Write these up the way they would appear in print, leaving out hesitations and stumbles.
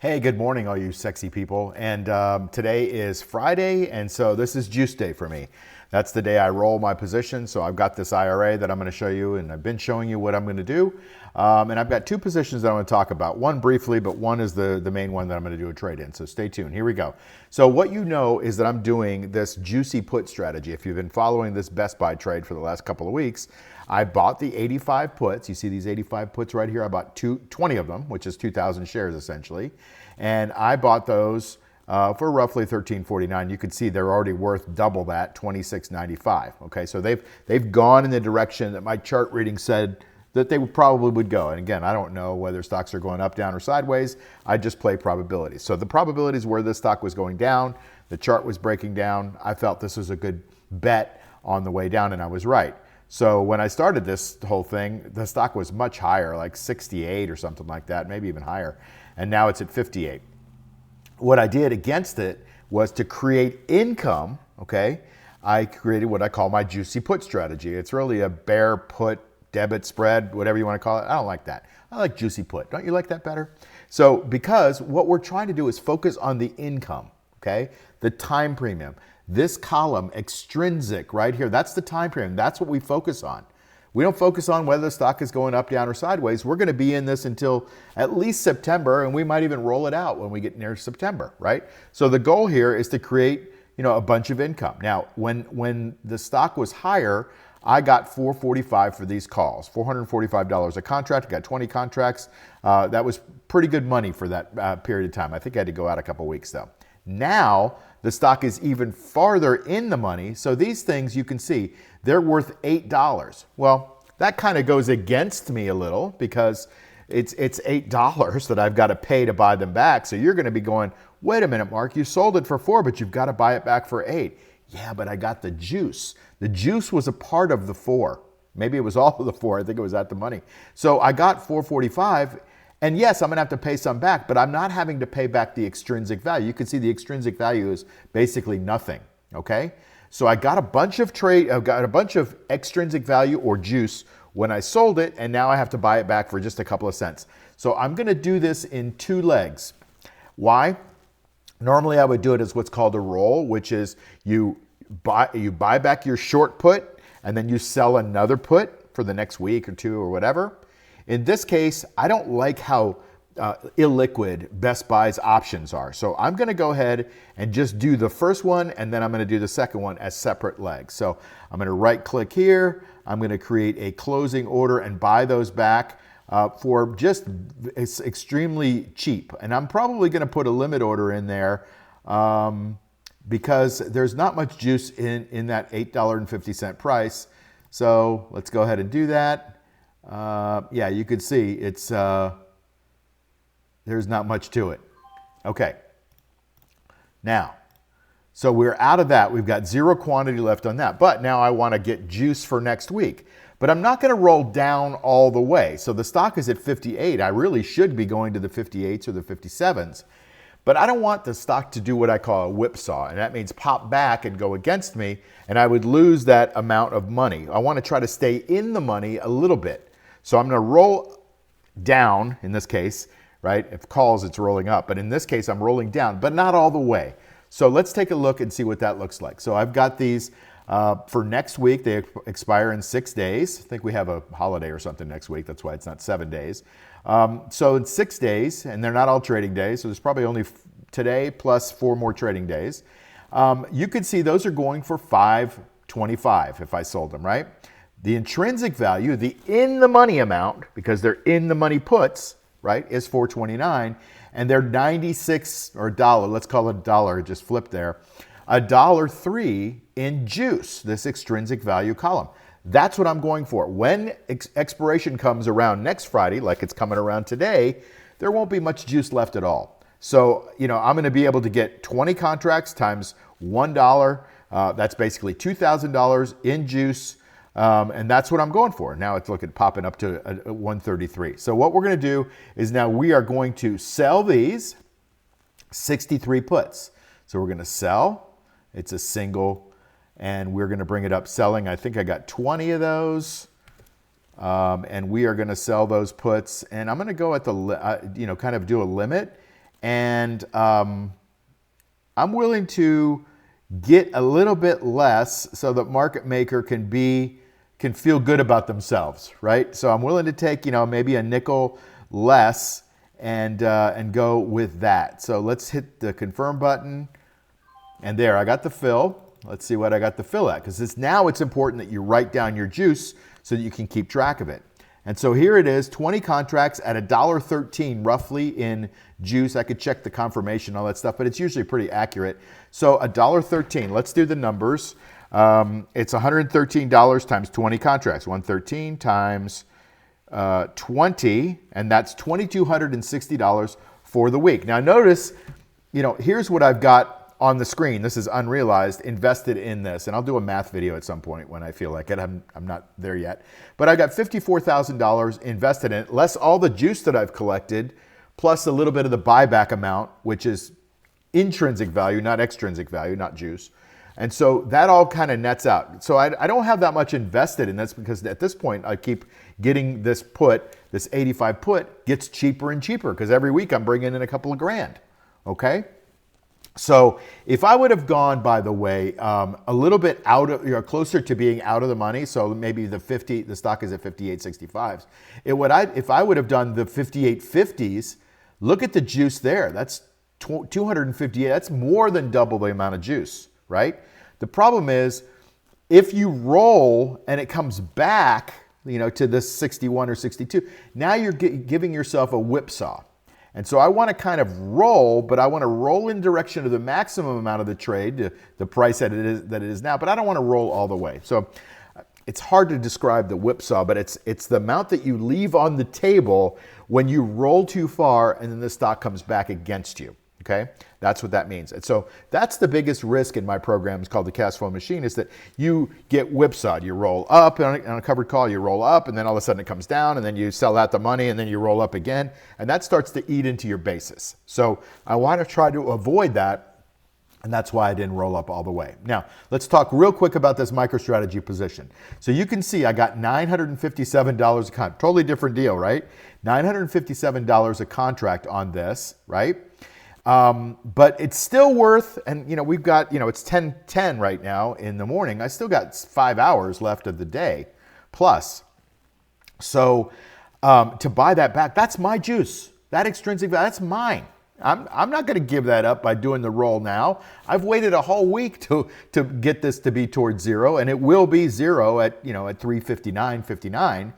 Hey, good morning, all you sexy people. And today is Friday, and so this is juice day for me. That's the day I roll my position. So I've got this IRA that I'm going to show you, and I've been showing you what I'm going to do. And I've got two positions that I want to talk about. One briefly, but one is the main one that I'm going to do a trade in. So stay tuned. Here we go. So what you know is that I'm doing this juicy put strategy. If you've been following this Best Buy trade for the last couple of weeks, I bought the 85 puts. You see these 85 puts right here. I bought 20 of them, which is 2,000 shares essentially. And I bought those for roughly $13.49. You can see they're already worth double that, $26.95. Okay, so they've gone in the direction that my chart reading said that they probably would go. And again, I don't know whether stocks are going up, down, or sideways. I just play probabilities. So the probabilities were this stock was going down, the chart was breaking down. I felt this was a good bet on the way down, and I was right. So when I started this whole thing, the stock was much higher, like 68 or something like that, maybe even higher. And now it's at 58. What I did against it was to create income, okay? I created what I call my juicy put strategy. It's really a bear put, debit spread, whatever you want to call it. I don't like that. I like juicy put. Don't you like that better? So because what we're trying to do is focus on the income, okay? The time premium. This column, extrinsic, right here, that's the time premium. That's what we focus on. We don't focus on whether the stock is going up, down, or sideways. We're going to be in this until at least September, and we might even roll it out when we get near September, right? So the goal here is to create, a bunch of income. Now, when the stock was higher, I got $445 for these calls, $445 a contract. I got 20 contracts. That was pretty good money for that period of time. I think I had to go out a couple weeks though. Now, the stock is even farther in the money. So these things you can see, they're worth $8. Well, that kind of goes against me a little because it's $8 that I've got to pay to buy them back. So you're going to be going, wait a minute, Mark, you sold it for $4, but you've got to buy it back for $8. Yeah, but I got the juice. The juice was a part of the $4. Maybe it was all of the $4. I think it was at the money. So I got $445. And yes, I'm going to have to pay some back, but I'm not having to pay back the extrinsic value. You can see the extrinsic value is basically nothing, okay? So I got a bunch of extrinsic value or juice when I sold it, and now I have to buy it back for just a couple of cents. So I'm going to do this in two legs. Why? Normally I would do it as what's called a roll, which is you buy back your short put, and then you sell another put for the next week or two or whatever. In this case, I don't like how illiquid Best Buy's options are. So I'm going to go ahead and just do the first one, and then I'm going to do the second one as separate legs. So I'm going to right click here. I'm going to create a closing order and buy those back for just extremely cheap. And I'm probably going to put a limit order in there because there's not much juice in that $8.50 price. So let's go ahead and do that. Yeah, you can see it's there's not much to it. Okay. Now, so we're out of that. We've got zero quantity left on that. But now I want to get juice for next week. But I'm not going to roll down all the way. So the stock is at 58. I really should be going to the 58s or the 57s. But I don't want the stock to do what I call a whipsaw. And that means pop back and go against me. And I would lose that amount of money. I want to try to stay in the money a little bit. So I'm going to roll down in this case, right? If calls, it's rolling up. But in this case, I'm rolling down, but not all the way. So let's take a look and see what that looks like. So I've got these for next week. They expire in 6 days. I think we have a holiday or something next week. That's why it's not 7 days. So in 6 days, and they're not all trading days. So there's probably only today plus 4 more trading days. You can see those are going for $5.25 if I sold them, right? The intrinsic value, the in the money amount, because they're in the money puts, right, is $4.29, and they're 96 or $1. Let's call it $1. Just flip there. $1.03 in juice. This extrinsic value column. That's what I'm going for. When expiration comes around next Friday, like it's coming around today, there won't be much juice left at all. So I'm going to be able to get 20 contracts times $1. That's basically $2,000 in juice. And that's what I'm going for. Now it's popping up to 133. So what we're going to do is now we are going to sell these 63 puts. So we're going to sell. It's a single, and we're going to bring it up selling. I think I got 20 of those. And we are going to sell those puts. And I'm going to go at the, kind of do a limit. and I'm willing to get a little bit less so that market maker can feel good about themselves, right? So I'm willing to take, maybe a nickel less and go with that. So let's hit the confirm button, and there, I got the fill. Let's see what I got the fill at, because now it's important that you write down your juice so that you can keep track of it. And so here it is, 20 contracts at $1.13 roughly in juice. I could check the confirmation, all that stuff, but it's usually pretty accurate. So $1.13, let's do the numbers. It's $113 times 20 contracts. 113 times 20, and that's $2,260 for the week. Now notice, here's what I've got on the screen. This is unrealized, invested in this. And I'll do a math video at some point when I feel like it. I'm not there yet. But I got $54,000 invested in it, less all the juice that I've collected, plus a little bit of the buyback amount, which is intrinsic value, not extrinsic value, not juice. And so that all kind of nets out. So I don't have that much invested in this, because at this point I keep getting this put, this 85 put gets cheaper and cheaper, because every week I'm bringing in a couple of grand, okay? So if I would have gone, by the way, a little bit out of, closer to being out of the money, so maybe the stock is at 58.65s. If I would have done the 58.50s, look at the juice there. That's 258. That's more than double the amount of juice, right? The problem is, if you roll and it comes back, to this 61 or 62, now you're giving yourself a whipsaw. And so I want to kind of roll, but I want to roll in direction of the maximum amount of the trade, the price that it is now, but I don't want to roll all the way. So it's hard to describe the whipsaw, but it's the amount that you leave on the table when you roll too far and then the stock comes back against you. Okay, that's what that means. And so that's the biggest risk in my program. It's called the cash flow machine, is that you get whipsawed. You roll up on a covered call, you roll up, and then all of a sudden it comes down, and then you sell out the money, and then you roll up again, and that starts to eat into your basis. So I want to try to avoid that, and that's why I didn't roll up all the way. Now, let's talk real quick about this MicroStrategy position. So you can see I got $957 a contract. Totally different deal, right? $957 a contract on this, right? But it's still worth, and we've got, it's 10:10 right now in the morning. I still got 5 hours left of the day plus. So to buy that back, that's my juice. That extrinsic value, that's mine. I'm not going to give that up by doing the roll now. I've waited a whole week to get this to be towards zero, and it will be zero at 359.59.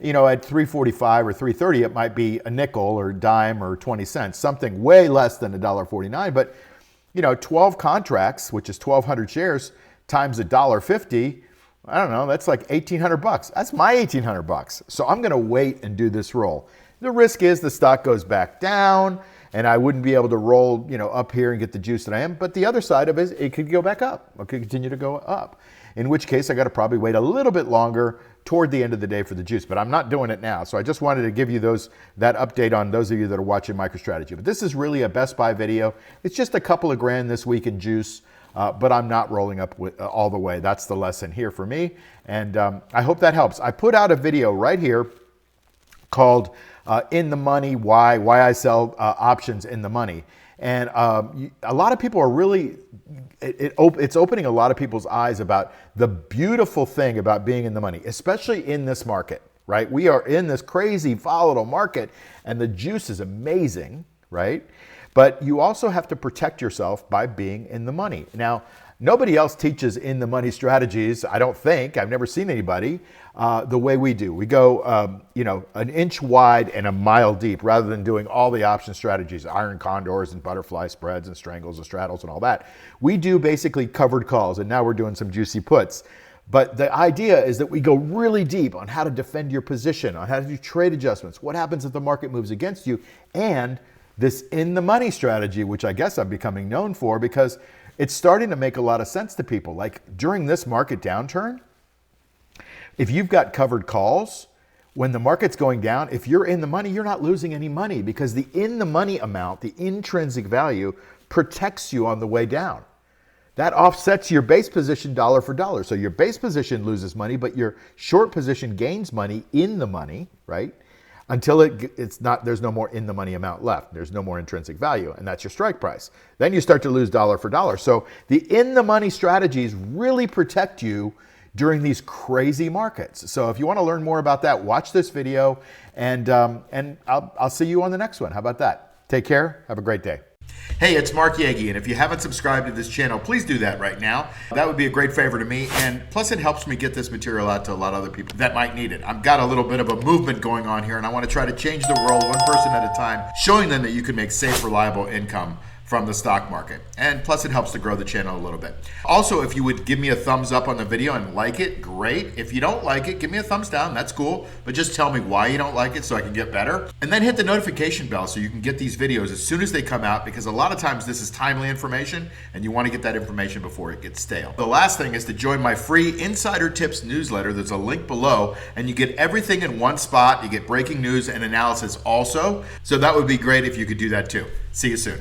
At 345 or 330, it might be a nickel or dime or 20 cents, something way less than $1.49. But, 12 contracts, which is 1,200 shares times $1.50, I don't know, that's like $1,800. That's my $1,800. So I'm going to wait and do this roll. The risk is the stock goes back down, and I wouldn't be able to roll, up here and get the juice that I am. But the other side of it is it could go back up. It could continue to go up. In which case, I got to probably wait a little bit longer toward the end of the day for the juice, but I'm not doing it now. So I just wanted to give you that update on those of you that are watching MicroStrategy. But this is really a Best Buy video. It's just a couple of grand this week in juice, but I'm not rolling up all the way. That's the lesson here for me, and I hope that helps. I put out a video right here called In the Money, why I sell options in the money. And a lot of people are really, it's opening a lot of people's eyes about the beautiful thing about being in the money, especially in this market, right? We are in this crazy volatile market, and the juice is amazing, right? But you also have to protect yourself by being in the money. Now, nobody else teaches in the money strategies, I don't think. I've never seen anybody the way we do. We go, an inch wide and a mile deep, rather than doing all the option strategies, iron condors and butterfly spreads and strangles and straddles and all that. We do basically covered calls, and now we're doing some juicy puts. But the idea is that we go really deep on how to defend your position, on how to do trade adjustments, what happens if the market moves against you, and this in the money strategy, which I guess I'm becoming known for, because it's starting to make a lot of sense to people. Like during this market downturn, if you've got covered calls, when the market's going down, if you're in the money, you're not losing any money, because the in the money amount, the intrinsic value, protects you on the way down. That offsets your base position dollar for dollar. So your base position loses money, but your short position gains money in the money, right? until there's no more in the money amount left. There's no more intrinsic value, and that's your strike price. Then you start to lose dollar for dollar. So the in the money strategies really protect you during these crazy markets. So if you want to learn more about that, watch this video, and I'll see you on the next one. How about that? Take care. Have a great day. Hey, it's Mark Yagi, and if you haven't subscribed to this channel, please do that right now. That would be a great favor to me, and plus it helps me get this material out to a lot of other people that might need it. I've got a little bit of a movement going on here, and I want to try to change the world one person at a time, showing them that you can make safe, reliable income from the stock market. And plus it helps to grow the channel a little bit. Also, if you would give me a thumbs up on the video and like it, great. If you don't like it, give me a thumbs down, that's cool. But just tell me why you don't like it so I can get better. And then hit the notification bell so you can get these videos as soon as they come out, because a lot of times this is timely information and you want to get that information before it gets stale. The last thing is to join my free Insider Tips newsletter. There's a link below, and you get everything in one spot. You get breaking news and analysis also. So that would be great if you could do that too. See you soon.